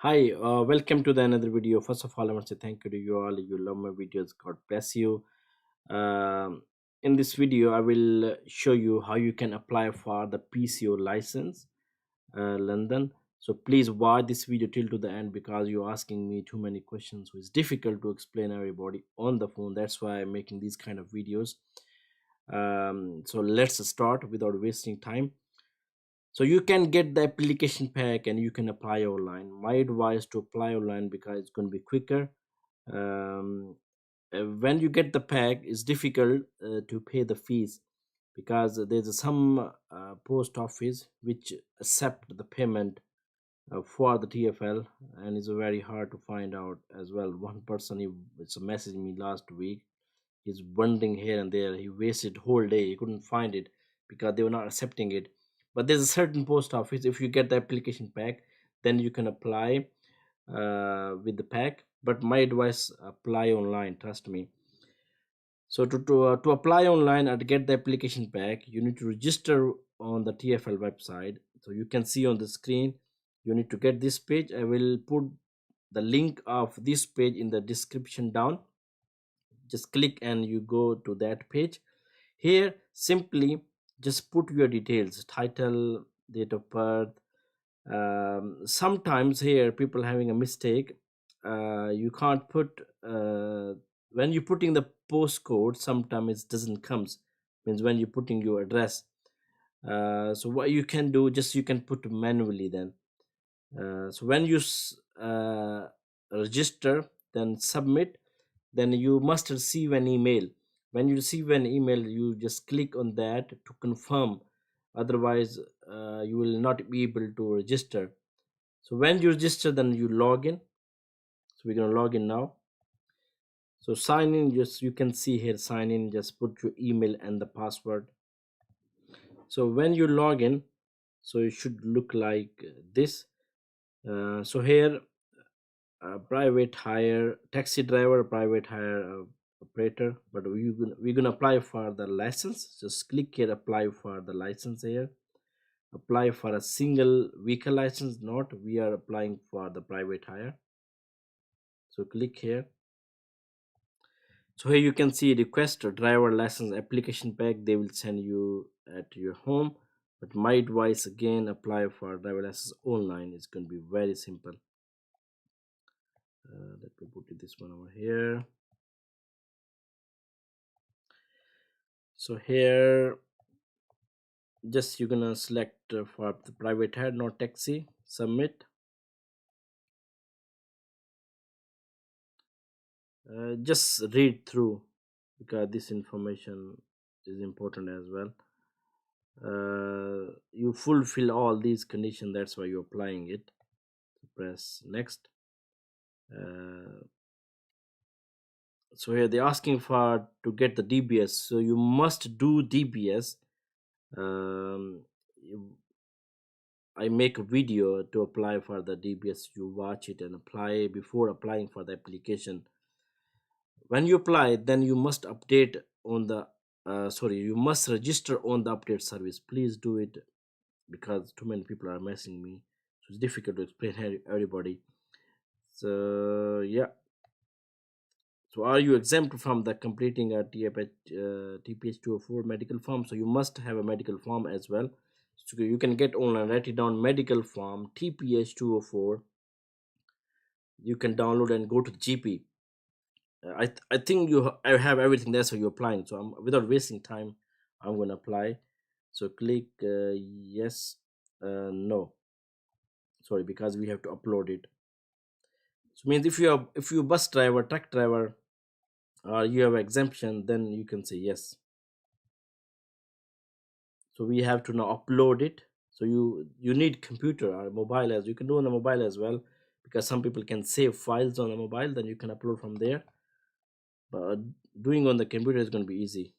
Hi, welcome to the another video. First of all, I want to say thank you to you all. You love my videos. God bless you. Um, in this video, I will show you how you can apply for the PCO license, London. So please watch this video till to the end because you're asking me too many questions. So it's difficult to explain everybody on the phone. That's why I'm making these kind of videos. So let's start without wasting time. So you can get the application pack and you can apply online. My advice to apply online because it's going to be quicker. um, when you get the pack, it's difficult to pay the fees because there's some post office which accept the payment for the TFL, and it's very hard to find out as well. One person he it's messaged me last week. He's wandering here and there. He wasted whole day. He couldn't find it because they were not accepting it. But there's a certain post office. If you get the application pack, then you can apply with the pack. But my advice: apply online. Trust me. So to apply online and get the application pack, you need to register on the TFL website. So you can see on the screen. You need to get this page. I will put the link of this page in the description down. Just click and you go to that page. Here simply just put your details: title, date of birth. Sometimes here people having a mistake. You can't put when you're putting the postcode, sometimes it doesn't comes, means when you're putting your address. So what you can do, just you can put manually then. So when you register, then submit, then you must receive an email. When you receive an email, you just click on that to confirm. Otherwise you will not be able to register. So when you register, then you log in. So we're going to log in now. So sign in, just you can see here, sign in, just put your email and the password. So when you log in, so it should look like this. So here, private hire taxi driver, private hire operator. But we're gonna apply for the license. Just click here, apply for the license here. Apply for a single vehicle license, not we are applying for the private hire. So click here. So here you can see request a driver license application pack. They will send you at your home. But my advice again, apply for driver license online. It's going to be very simple. Let me put this one over here. So here, just you're gonna select for the private hire, not taxi. Submit. Just read through because this information is important as well. You fulfill all these conditions, that's why you're applying it. Press next. So here they're asking for to get the DBS, so you must do DBS. I make a video to apply for the DBS. You watch it and apply. Before applying for the application, when you apply, then you must update on the you must register on the update service. Please do it because too many people are messing me, so it's difficult to explain everybody. So yeah. So are you exempt from the completing a TPH 204 medical form? So you must have a medical form as well. So you can get online, write it down, medical form TPH 204. You can download and go to the GP. I think I have everything there, so you're applying. So without wasting time, I'm going to apply. So click yes, no. Sorry, because we have to upload it. So means if you bus driver, truck driver, or you have exemption, then you can say yes. So we have to now upload it. So you need computer or mobile, as you can do on the mobile as well, because some people can save files on the mobile, then you can upload from there. But doing on the computer is going to be easy.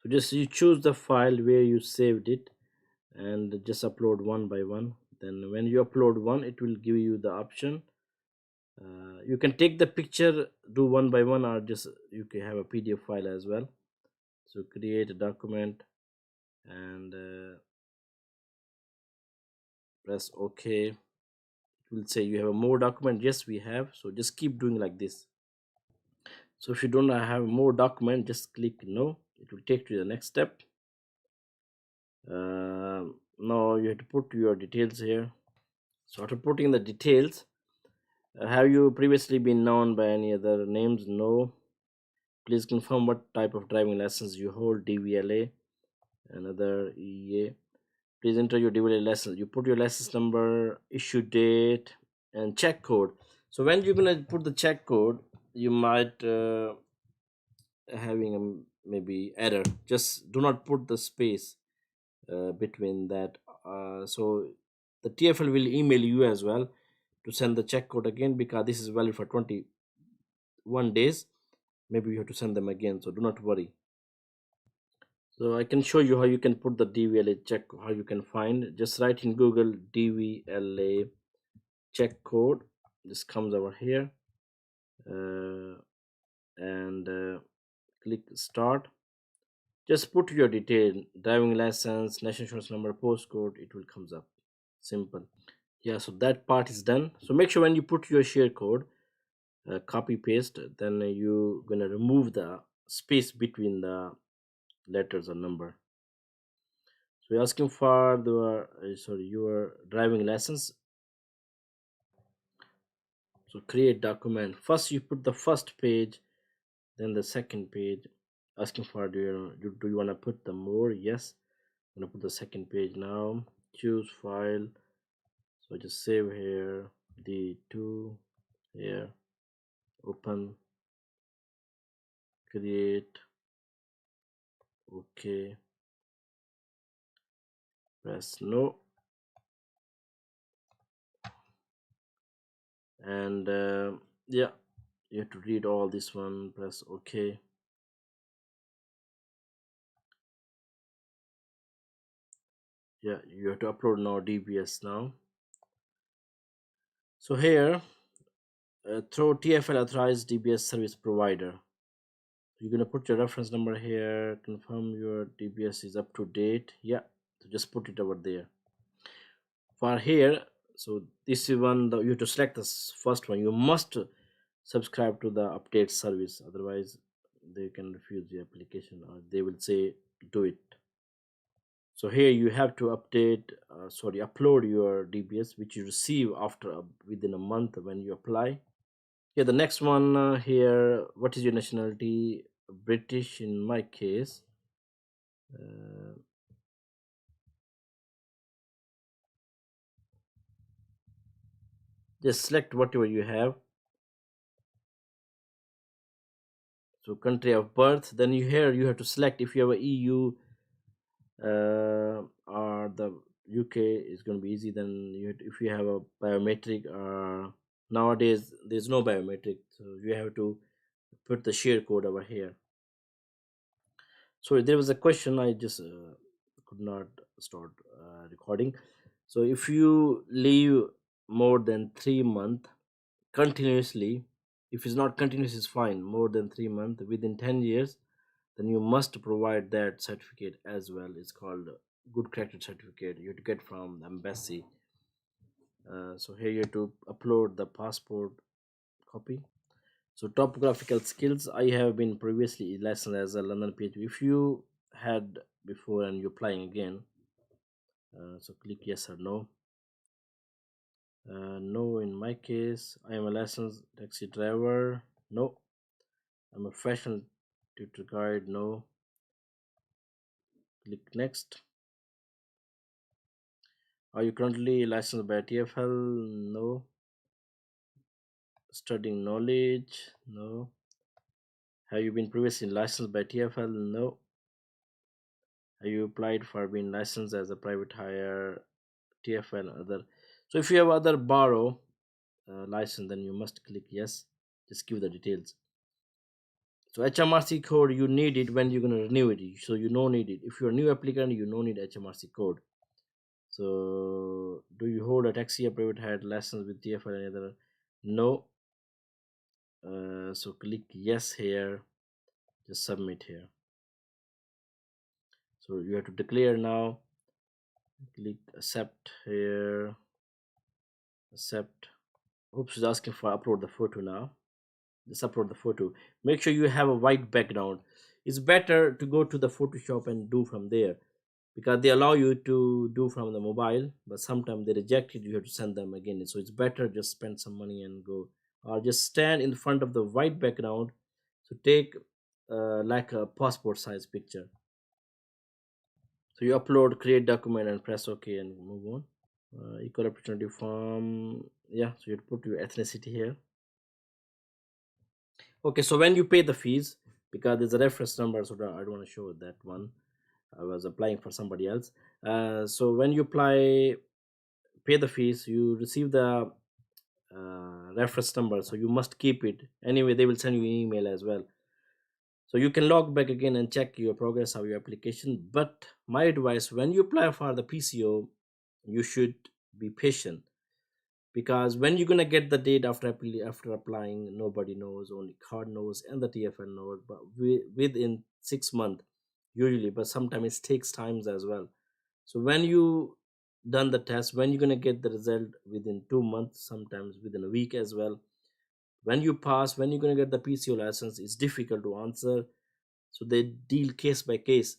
So just you choose the file where you saved it and just upload one by one. Then when you upload one, it will give you the option. You can take the picture, do one by one, or just you can have a PDF file as well. So create a document and press OK. will say you have a more document. Yes, we have. So just keep doing like this. So if you don't have more document, just click no. It will take you to the next step. Now you have to put your details here. So after putting the details, have you previously been known by any other names? No. Please confirm what type of driving license you hold. DVLA, another EA. Please enter your DVLA license. You put your license number, issue date, and check code. So when you're gonna put the check code, you might having a maybe error. Just do not put the space between that. So the TFL will email you as well to send the check code again, because this is valid for 21 days. Maybe you have to send them again, so do not worry. So I can show you how you can put the DVLA check, how you can find. Just write in Google DVLA check code. This comes over here, uh, and click start. Just put your detail, driving license, national insurance number, postcode. It will comes up. Simple. Yeah, so that part is done. So make sure when you put your share code, copy paste, then you gonna remove the space between the letters or number. So we're asking for the sorry, your driving license. So create document. First you put the first page, then the second page. Asking for do you want to put the more? Yes. I'm gonna put the second page now. Choose file. So just save here. D2 here. Open. Create. Okay. Press no. And yeah, you have to read all this one. Press OK. Yeah, you have to upload now DBS now. So here, through TFL authorized DBS service provider, you're gonna put your reference number here. Confirm your DBS is up to date. Yeah, so just put it over there. For here, so this is one you have to select the first one. You must subscribe to the update service, otherwise they can refuse the application, or they will say do it. So here you have to upload your DBS which you receive after within a month when you apply. Yeah, the next one here, what is your nationality? British in my case. uh, just select whatever you have. So country of birth, then you have to select if you have a EU or the UK is going to be easy. Then if you have a biometric, nowadays there's no biometric, so you have to put the share code over here. So there was a question, I just could not start recording. So if you leave more than 3 months continuously, if it's not continuous is fine, more than 3 months within 10 years, then you must provide that certificate as well. It's called good character certificate, you have to get from the embassy. So here you have to upload the passport copy. So topographical skills, I have been previously licensed as a London PhD. If you had before and you're applying again, so click yes or no. No, in my case, I am a licensed taxi driver. No. I'm a professional tutor guide. No. Click next. Are you currently licensed by TFL? No. Studying knowledge? No. Have you been previously licensed by TFL? No. Have you applied for being licensed as a private hire, TFL, other? So if you have other borrow license, then you must click yes. Just give the details. So HMRC code, you need it when you're going to renew it. So you don't need it. If you're a new applicant, you don't need HMRC code. So do you hold a taxi or private hire license with TFL or any other? No. So click yes here. Just submit here. So you have to declare now. Click accept here. Accept. Oops, she's asking for upload the photo now. Just upload the photo. Make sure you have a white background. It's better to go to the Photoshop and do from there, because they allow you to do from the mobile, but sometimes they reject it. You have to send them again. So it's better just spend some money and go, or just stand in front of the white background. So take like a passport size picture. So you upload, create document, and press OK and move on. Equal opportunity form. Yeah, so you put your ethnicity here. Okay, so when you pay the fees, because there's a reference number, so I don't want to show that one. I was applying for somebody else. So when you apply, pay the fees, you receive the reference number, so you must keep it. Anyway, they will send you an email as well. So you can log back again and check your progress of your application. But my advice, when you apply for the PCO, you should be patient, because when you're gonna get the date after after applying, nobody knows, only card knows and the TFL knows. But within 6 months usually, but sometimes it takes times as well. So when you done the test, when you're gonna get the result within 2 months, sometimes within a week as well. When you pass, when you're gonna get the PCO license, it's difficult to answer. So they deal case by case.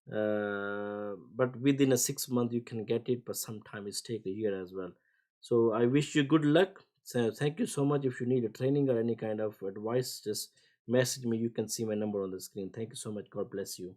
But within a 6 month you can get it, but sometimes it take a year as well. So I wish you good luck. So thank you so much. If you need a training or any kind of advice, just message me. You can see my number on the screen. Thank you so much. God bless you.